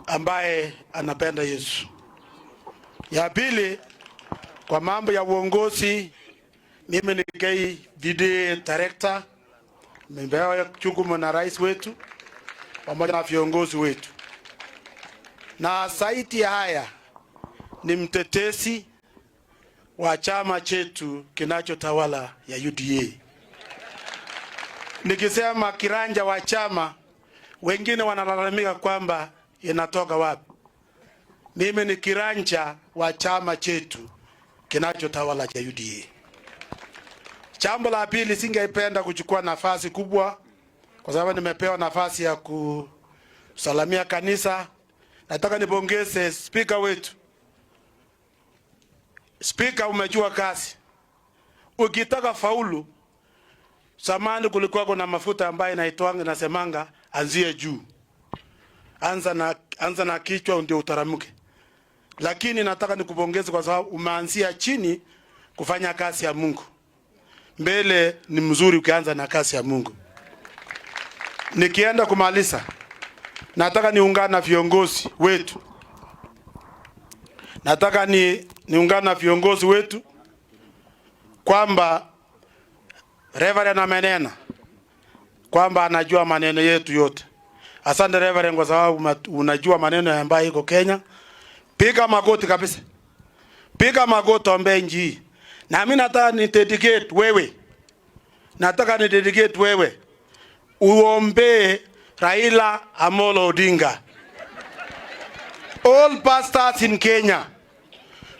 ambaye anapenda Yesu. Ya pili, kwa mambo ya uongozi, mimi ni video director, nimepewa jukumu na rais wetu pamoja na viongozi wetu. Na zaidi ya haya, ni mtetezi wa chama chetu kinachotawala ya UDA. Nikisema kiranja wa chama, wengine wanalalamika kwamba inatoka wapi. Mimi ni kiranja wa chama chetu kinachotawala cha UDA. Jambo la pili, singependa kuchukua nafasi kubwa kwa sababu nimepewa nafasi ya kusalamia kanisa. Nataka nipongeze speaker wetu. Speaker, umejua kazi. Ukitaka faulu, zamani kulikuwa kuna mafuta ambayo inaitwanga nasemanga anzie juu. Anza na kichwa ndio utaramuke. Lakini nataka nikupongeze kwa sababu umeanzia chini kufanya kazi ya Mungu. Mbele ni mzuri ukianza na kazi ya Mungu. Nikienda kumaliza, nataka niungane na viongozi wetu. Nataka niungane na viongozi wetu kwamba Reverend amenena kwamba anajua maneno yetu yote. Asante Reverend kwa sababu unajua maneno ambayo iko Kenya. Piga magoti kabisa. Piga magoti ombe nchi. Na mimi nataka ni dedicate wewe. Nataka ni dedicate wewe. Uombe Raila Amolo Odinga. All pastors in Kenya.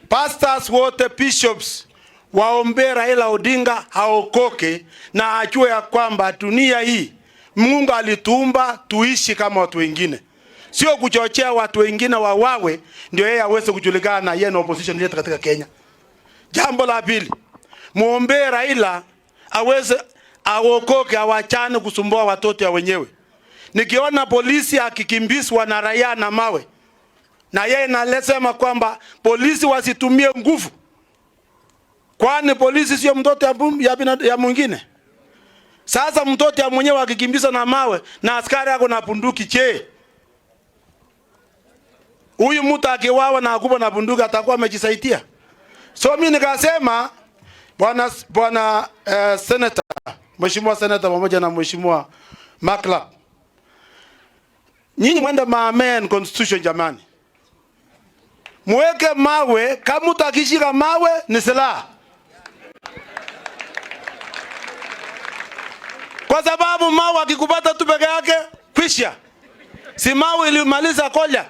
Pastors wote, bishops, waombe Raila Odinga haokoke na ajue ya kwamba dunia hii Mungu alituumba tuishi kama watu wengine. Sio kuchochea watu wengine wawawe ndio yeye aweze kujulikana na yeye na opposition yetu katika Kenya. Jambo la pili, muombe Raila aweze aokoke, awachane kusumbua watoto ya wenyewe. Nikiona polisi akikimbizwa na raia na mawe, na yeye anasema kwamba polisi wasitumie nguvu. Kwani polisi sio mtoto ya mwingine? Sasa mtoto ya mwenyewe akikimbizwa na mawe na askari yako na bunduki, che huyu mtu akiwawa na akubwa na bunduki atakuwa amejisaidia? So mimi nikasema bwana senator, mheshimiwa senator pamoja na mheshimiwa Makla, nyinyi mwenda maamen constitution jamani. Mweke mawe, kama mtu akishika mawe ni silaha. Kwa sababu mawe akikupata tu peke yake kwisha. Si mawe ilimaliza Goliath.